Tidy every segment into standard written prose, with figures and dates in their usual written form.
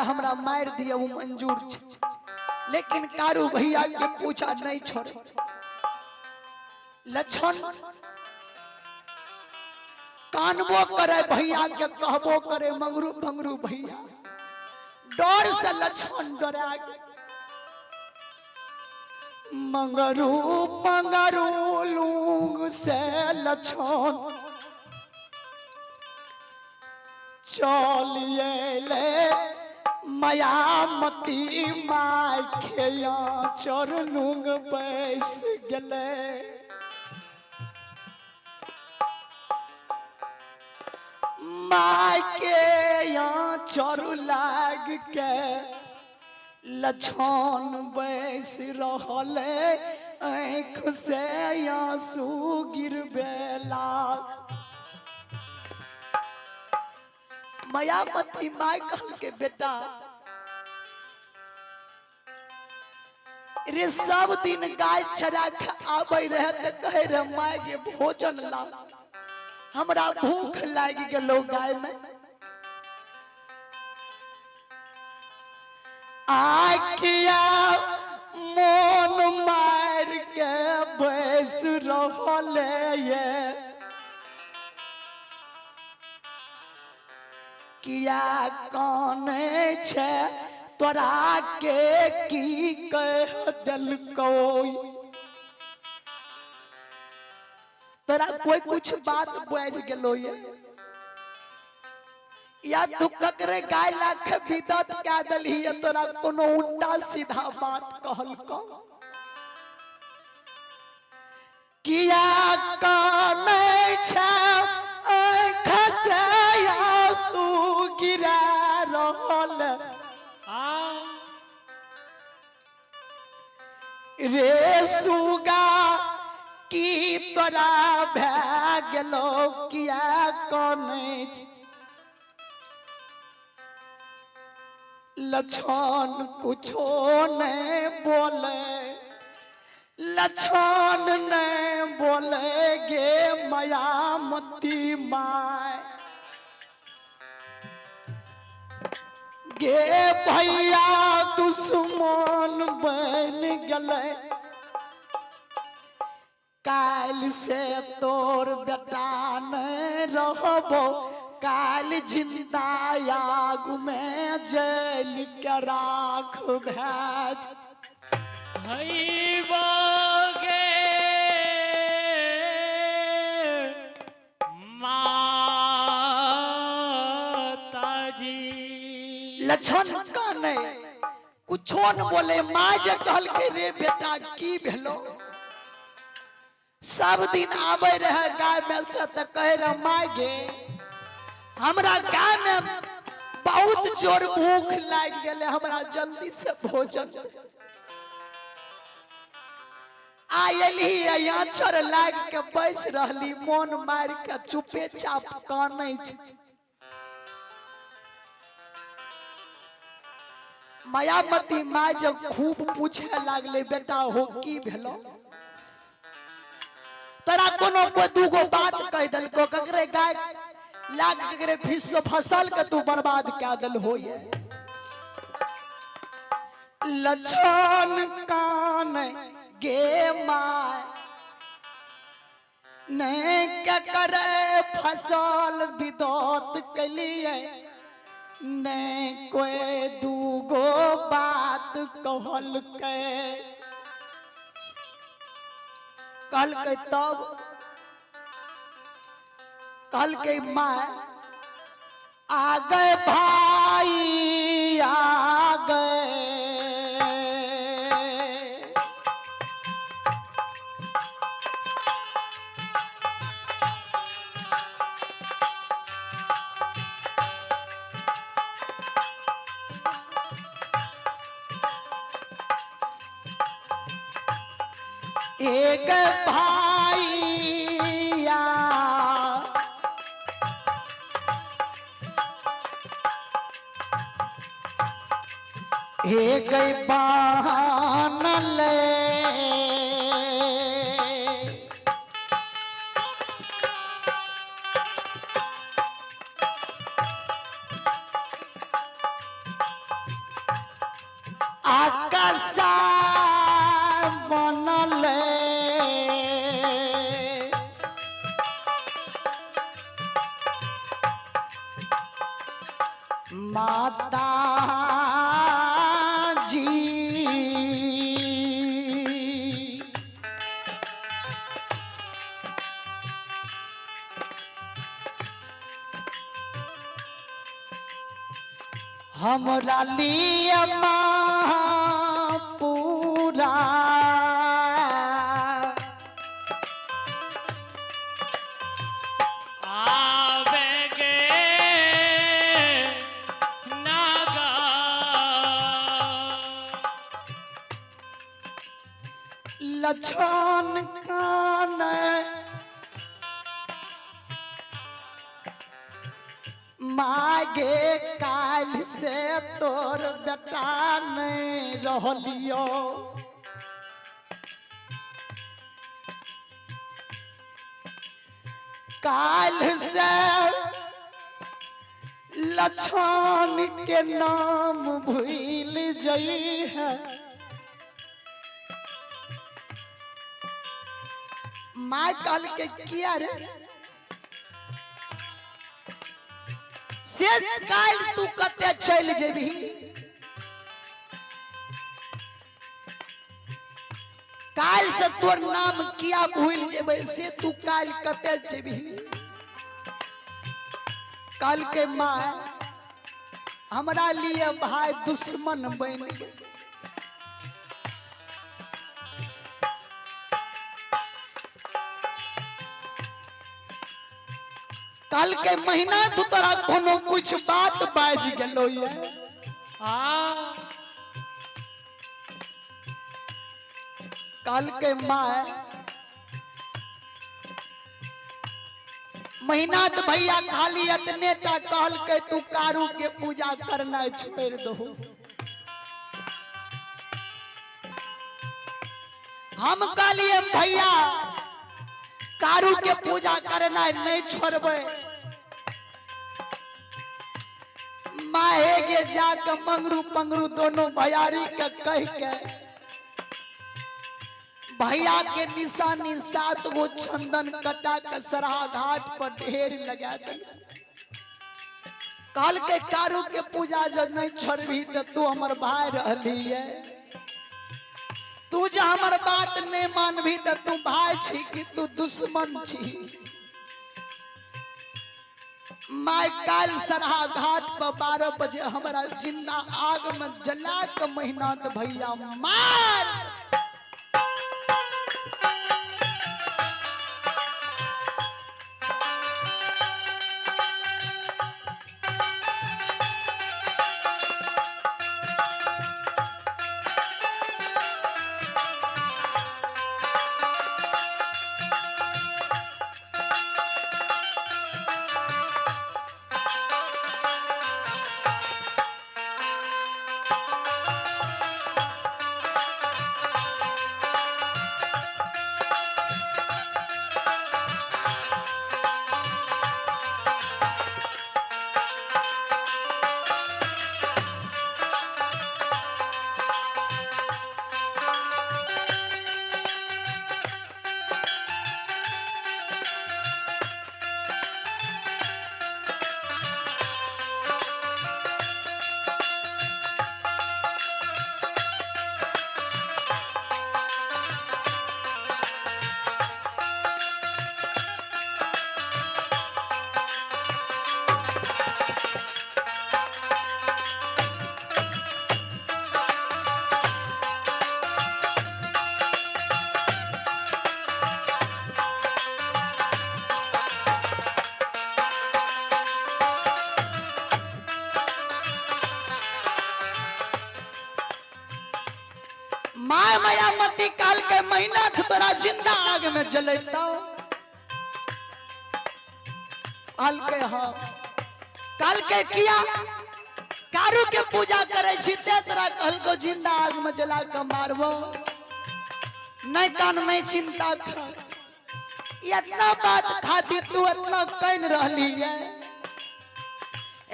हमरा मार दिए वो मंजूर छे, लेकिन कारू भैया के पूछा नहीं छोड़े। लक्षण कानबो करे भैया के, कहबो करे मंगरू भंगरू भैया, डर से लक्षण डरा गए। मंगरू मंगरू लूंग से लक्षण चलिए ले मायामती माय खेया चरनुंग बैस गले। माय के यहाँ चरु लाग के लक्षण बैस रहले, आँख से आंसू गिरबेला। मायामती माय कहल के बेटा रे सब दिन गाय चरा के आबे रहे तो कहे रे माय के भोजन ला, हमरा भूख लागी गेलो गाय में। आखिया मोन मार के बैस रहले ये, किया काने छे तोरा के की कह दिल कोई, तोरा कोई कुछ बात बुझ गेलो ये, या तू ककरे गाय लाख बिदत क्या दलही, तोरा कोनो उल्टा सीधा बात कहल को। किया काने छे आँख से आंसू गिरा रहल रे सुगा, की तोरा भै गेलो किया काने छे। लक्षण कुछो नहीं बोले, लक्षण नहीं बोले गे मायामती माय। गे भैया दुश्मन बन गले, काल से तोर बेटा नहीं रहबो, काल जिंदा आग में जल के राख भेज। लक्षण का नहीं कुछो न बोले। माँ जे कहल के रे बेटा की भेलो, सब दिन आबे रहे गाय में से तो कहे रहे माँ गे हमरा गाय में बहुत जोर भूख लाग गए, हमरा जल्दी से भोजन। आयली यहाँ चर लाग के बैस रहली, मन मार के चुपे चाप कानै छै। मायामती माँ जब खूब पूछे लागले बेटा हो की भेलो, तोरा कोनो को दूगो बात कह दल को, ककरे गाय लाग ककरे फसल के तू बर्बाद क्या दल हो ये। लक्षण कान गे माय नहीं क्या करे फसल विदोत के लिए, नहीं कोई दूगो बात कहल के तब कहल के माँ आ गए भाई आ गए। एक भाईया एक बहन ले, आकाशा बनल माता जी हमरा लिए पूरा आवेगे नागा लछन कान मागे काल से तोर बेटा नहीं रहलियो काल से लछन के नाम भूल जई है माँ काल के किया रे से काल तू कते चल जेबी काल से तोर नाम किया भूल जेबे से तू काल कते जेबी काल के माँ हमरा लिए भाई दुश्मन बन गए कल के महीना तो तोरा कोनो कुछ बात बाज गेलो ये कल के माँ महीना तो भैया खाली इतने टा कहल के तू कारू के पूजा करना छोड़ दो हम कहलिए भैया कारू के पूजा करना नहीं छोड़बे माहे गे जाके मंगरू पंगरू दोनों भैयारी के कह के भैया के निशानी 7 गो चंदन कटा के सराहा घाट पर ढेर लगा दे काल के कारू के पूजा जब नहीं छोड़बी तो तू हमर भाई रहली है तू जो हमर बात नहीं मानबी तो तू भाई छी कि तू दुश्मन छी माय काल सराहा घाट पर 12 बजे हमारा जिंदा आग में जला के महीना तो भैया मार माय माया मती काल के महीना तोरा जिंदा आग में जलता काल के हाँ काल के किया कारू के पूजा करे छी तोरा कहल को जिंदा आग में जला के मारबो नहीं कान में चिंता कर इतना बात खाती तू इतना कह रहली है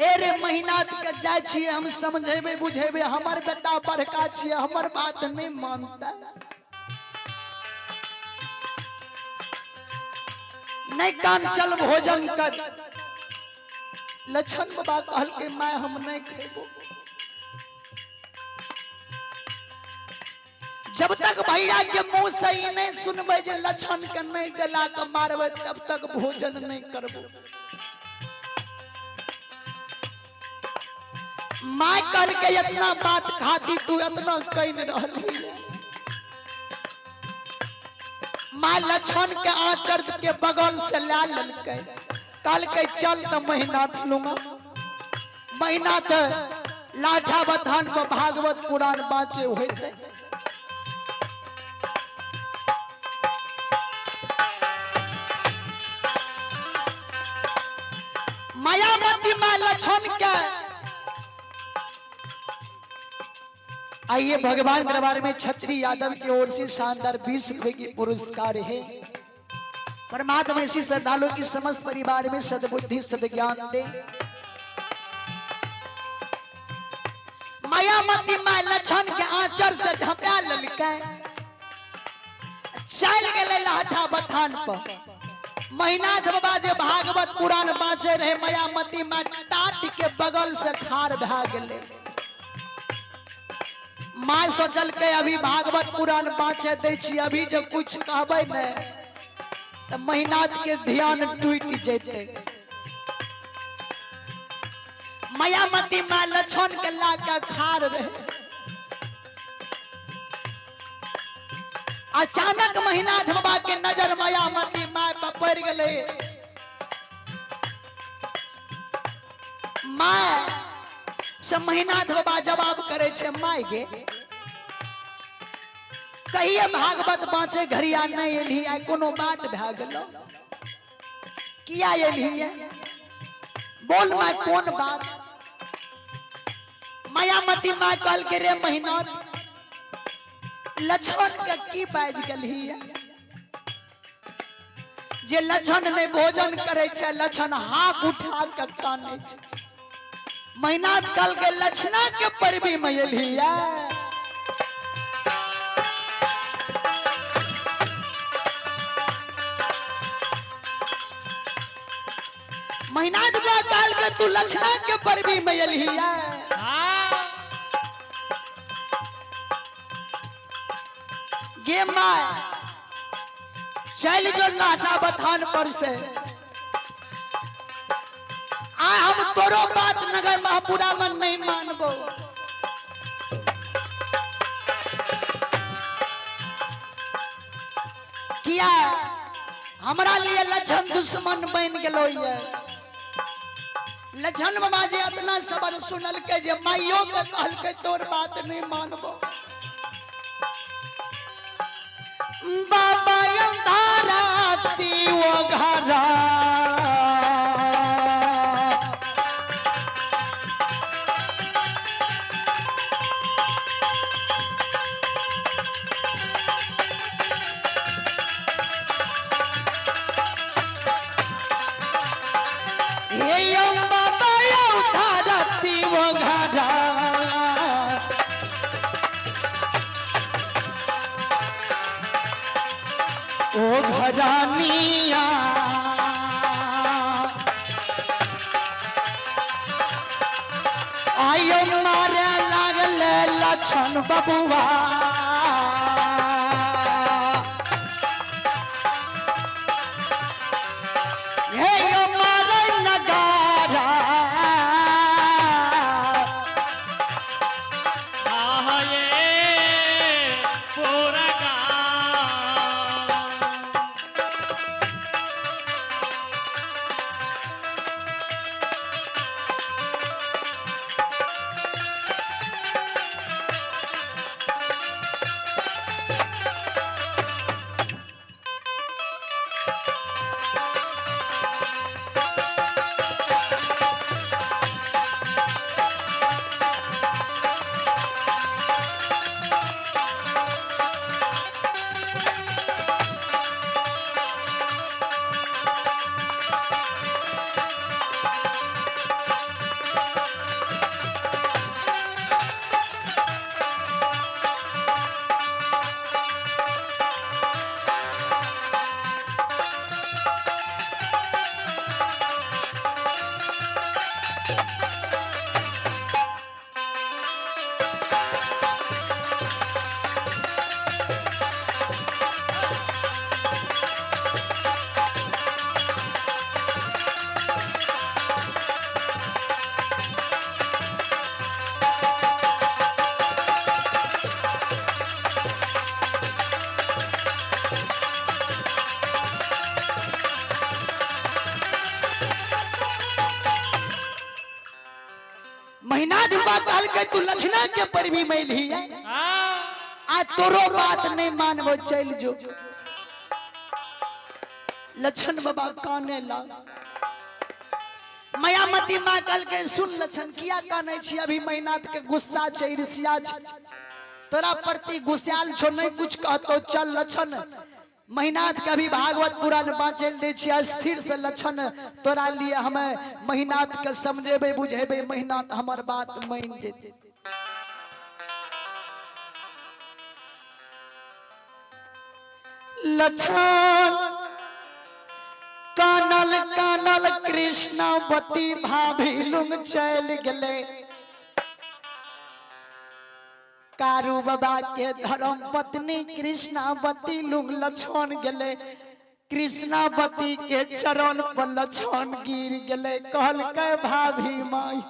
ए रे मेहनत के जाय छिए हम समझेबे बुझेबे हमर बेटा बड़का छिए हमर बात नहीं मानता नहीं कान चल भोजन कर लक्षण बाबा कहल के मैं हम नहीं खेबो जब तक भैया के मुंह से ही नहीं सुनबे जे लक्षण के नहीं जला के मारबे तब तक भोजन नहीं करबो मां कर के इतना बात खाती तू इतना कह न रहली मां लक्षण के आचर के बगल से ला ललके कल के चल तो मेहनत लूंगा मेहनत लाठा बथान पर भागवत पुराण बाँचे हुए थे मायावती मां लक्षण के आइए भगवान दरबार में छत्री यादव की ओर से शानदार 20 रुपए की पुरस्कार है परमात्मा इसी श्रद्धालुओं की समस्त परिवार में सद्बुद्धि सद्ज्ञान दे मायावती मां लक्षण के आंचर से झपा ललके चल गए लाठा बथान पर महीनाथ बाबा जे भागवत पुराण बाँचे रहे मायावती मां टाट के बगल से खार भा गए मां सोचल के अभी भागवत पुराण बाँचे दे छी अभी जब कुछ कहबे न तो मेहनत के ध्यान टूट जेते मायावती मां लक्षण के लाके खार रहे अचानक मेहनत बाबा के नजर मायावती मां पर पड़ गए मां से मेहनत बाबा जवाब करे छे माय गे कहिए भागवत बाँचे घरिया नहीं एली आई कोनो बात भा गेलो किया एली बोल माय कौन बात मायावती मां कहल के रे मेहनत लक्षण के की बाज गेली जे लक्षण ने भोजन करे छे लक्षण हाथ उठा के काने छे मेहनत कल के लक्षणा के पर भी मैली मेहनत काल के तू लक्षणा के पर भी मैली गे माय चल जो लाठा बथान पर से हम तोरो बात नगर महापुरा मन नहीं मानबो किया हमरा लिए लक्षण दुश्मन बन गेलो ये लक्षण बाबा जी इतना सबर सुनल के जे माइयो के कहल के तोर बात नहीं मानबो बाबा अंधारा तीओ घरा ओ घरानिया आयो मारे लागल लक्षण बबुआ हे यो मारे नगारा के तू लक्षणा के पर भी मैली है आ तोरो बात नहीं मानबो चल जो लक्षण बाबा काने ला मायामती माँ कल के सुन लक्षण किया काने छी अभी मेहनत के गुस्सा छै ईर्ष्या छै तोरा प्रति गुस्साल छो नहीं कुछ कहतो चल लक्षण मेहनत के अभी भागवत पुराण बाँचल दे छी स्थिर से लक्षण तोरा लिए हमें मेहनत के समझेबे बुझेबे मेहनत हमर बात मान जेते लक्षण कानल कानल कृष्णावती भाभी लुंग चल गले कारू बाबा के धर्म पत्नी कृष्णावती लुंग लक्षण गले कृष्णावती के चरण पर लक्षण गिर गले कहल के भाभी माई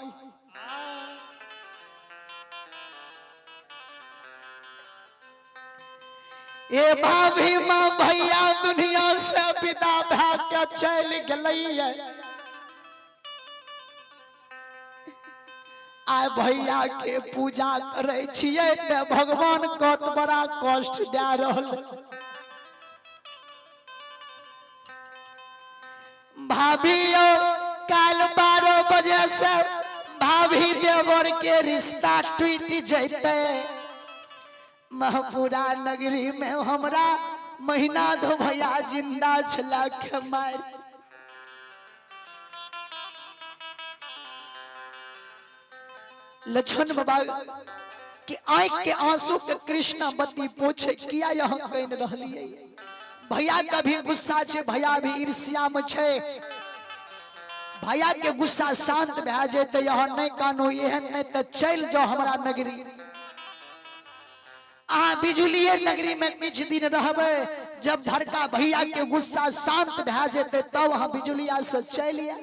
ए भाभी माँ भैया दुनिया से विदा भा के चल गई आ भैया के पूजा करे छिए ते भगवान कत बड़ा कष्ट दे रहल भाभी कल 12 बजे से भाभी देवर के रिश्ता टूट जैते महपुरा नगरी में हमरा महीना दो भैया जिंदा छला के मार लक्षण बाबा कि आंख के आंसू के कृष्णावती पोछे किया यहाँ कह रहलिए भैया का भी गुस्सा छे भैया भी ईर्ष्या में छे भैया के गुस्सा शांत भए जेते यहाँ नहीं कानू एहन नहीं तो चल जाओ हमारा नगरी बिजुलिये नगरी में कुछ दिन रहबे जब भड़का भैया के गुस्सा शांत भए जेते तब हम बिजुलिया से चलिए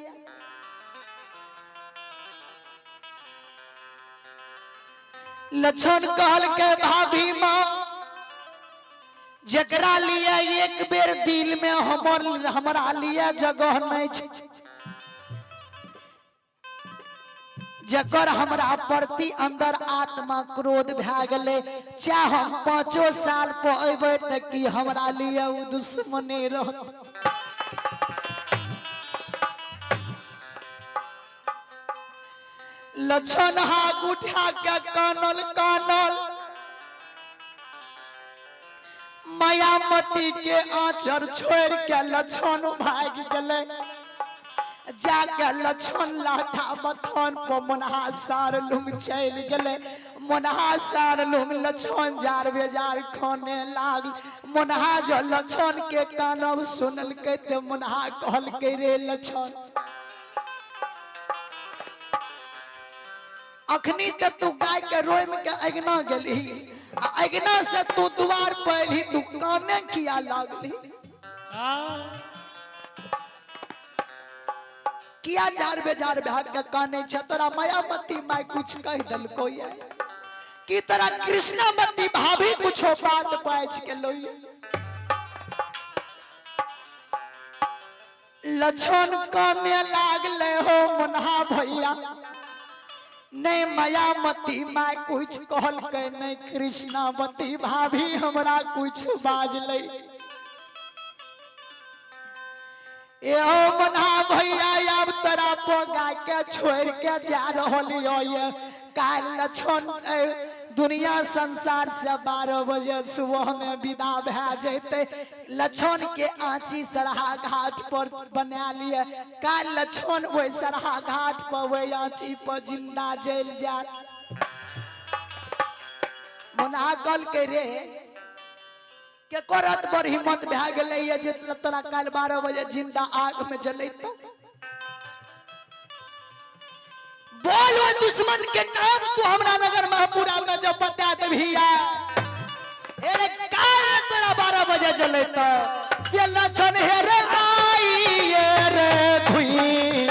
लक्षण कहल के भाभी माँ जकरा लिए एक बेर दिल में हमरा लिए जगह नहीं छे जकर हमरा प्रति अंदर आत्मा क्रोध भए गेले चाहे हम 5 साल पर अबे तक कि हमरा लिए उ दुश्मने रह लक्षण हाथ उठा के कानल कानल मायामती के आंचर छोड़ के लक्षण भाग गले जाके लक्षण लाठा बथन पर मनहा सार लुंग चल गले मनहा सार लुंग लक्षण जार बेजार खाने लाग मनहा जो लक्षण के कानब सुनल के ते मनहा कहल के रे लक्षण अखनी ते तू गाय के रोम के अगना गेली अगना से तू द्वार पहली तू काने किया लागली किया जार बेजार भाग के काने छ तोरा मायामती माई कुछ कह दल कोई है कि तोरा कृष्णावती भाभी कुछो बात पाछ के लोई लक्षण काने लागले हो मनहा भैया नहीं मायामती माई कुछ कहल के नहीं कृष्णावती भाभी हमरा कुछ बाज ले मना भैया अब तोरा पोगा के छोड़ के जा रही काल लक्षण दुनिया संसार से 12 बजे सुबह में विदा भए जते लक्षण के आंची सरहा घाट पर बना लिए काल लक्षण वो सरहा घाट पर वो आंची पर जिंदा जल जा मना कल के रे के करत पर हिम्मत भए गेलै ये जे तोरा काल 12 बजे जिंदा आग में जलैत बोलो दुश्मन के नाम तू हमरा नगर महपुरा में जो बता देभिया अरे काल तोरा 12 बजे जलैत से लक्षण हे रे आई रे धुई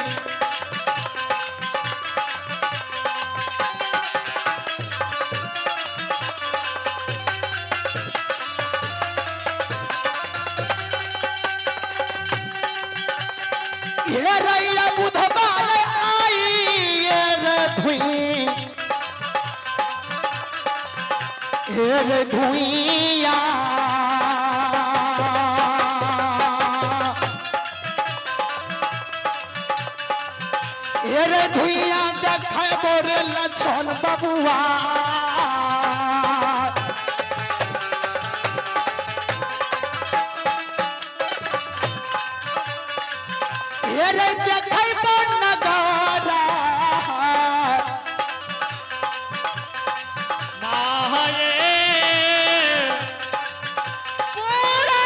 हेरे धुइया हेरे धुइया देखे बोरे लछन बबुआ हेरे देखे बोर नगारा माये बोलो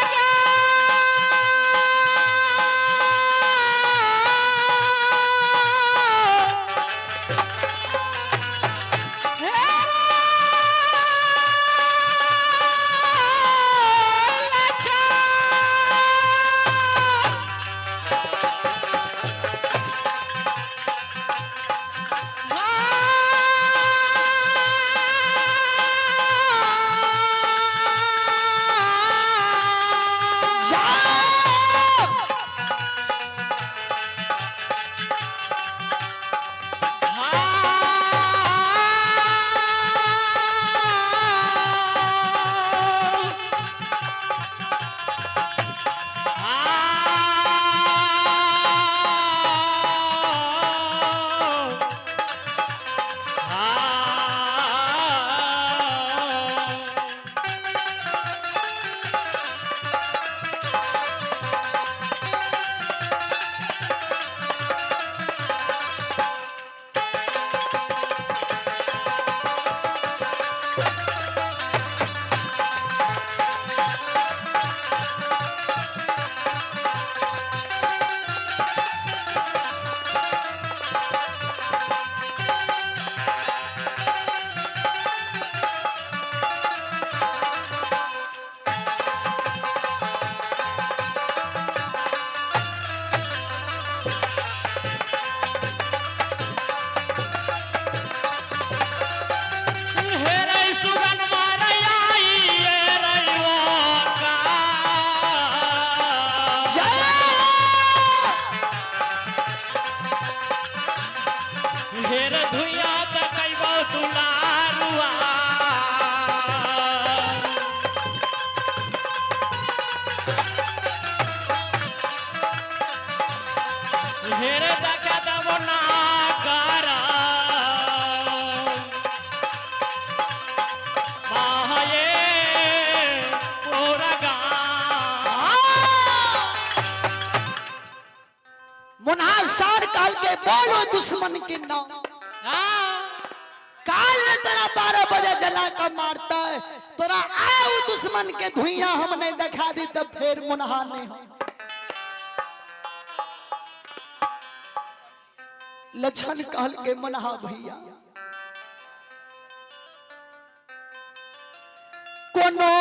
दुश्मन के नाम काल ने तेरा 12 बजे जला कर मारता है तोरा आओ दुश्मन के धुइयां हमने दिखा दी तब फिर मुनहा नहीं हो लछन कहल के मुनहा भैया कोनो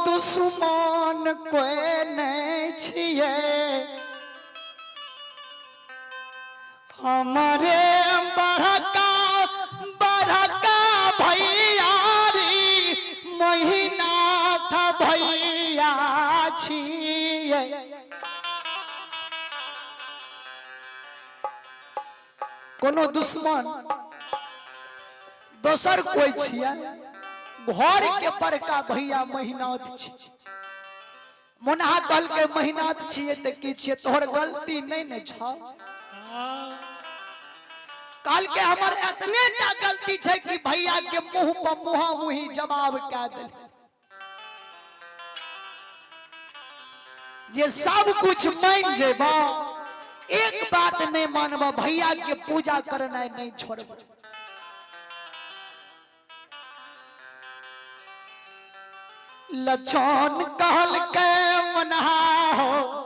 दुश्मन कोई नहीं छिए हमारे बड़का भैया महीना था भैया छिए कोनो दुश्मन दोसर कोई छिए घर के बड़का भैया मेहनत छी मुनहा कल के मेहनत छिए त की छिए तोहर गलती नहीं न छ काल के हमर इतने क्या गलती है कि भैया के मुंह पर मुहा मुही जवाब कह दे जे सब कुछ मान जेबा एक बात नहीं मानबा भैया के पूजा करना नहीं छोड़बा लछन कहल के मनहा हो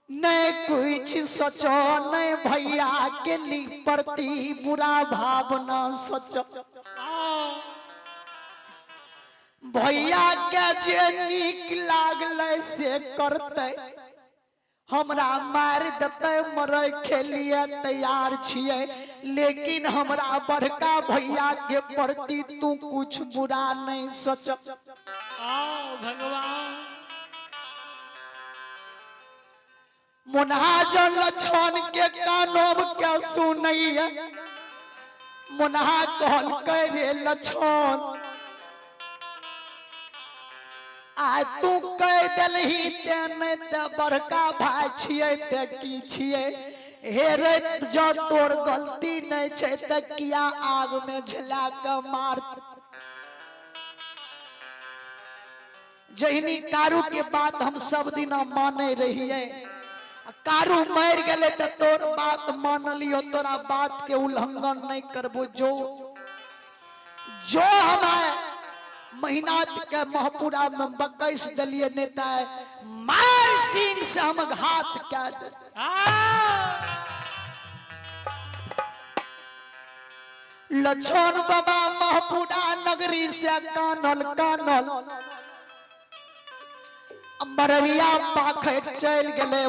नहीं कुछ सोचो नहीं भैया के प्रति बुरा भावना सोचो भैया के जे निक लागले से करते हमरा मार देते मरे के लिए तैयार छिए लेकिन हमरा बड़का भैया के प्रति तू कुछ बुरा नहीं सोच भगवान मुनहा जन लछन के कानोब क्या सुनैया मुनहा कहल करे लछन आ तू कह देलही ते नहीं ते बड़का भाई छिए ते की छिए हे रे जो तोर गलती नहीं छे ते किया आग में झला के मार। जहनी कारू के बात हम सब दिन माने रहिए कारू मर गए तो तोर बात मान लियो तोरा बात के उल्लंघन नहीं करबो जो हमारे महीना के महपुरा में बकैस दलिए नेता मार सिंह से हम घात क्या दे लछन बाबा महपुरा नगरी से कानल मररिया पाखैत चल गए।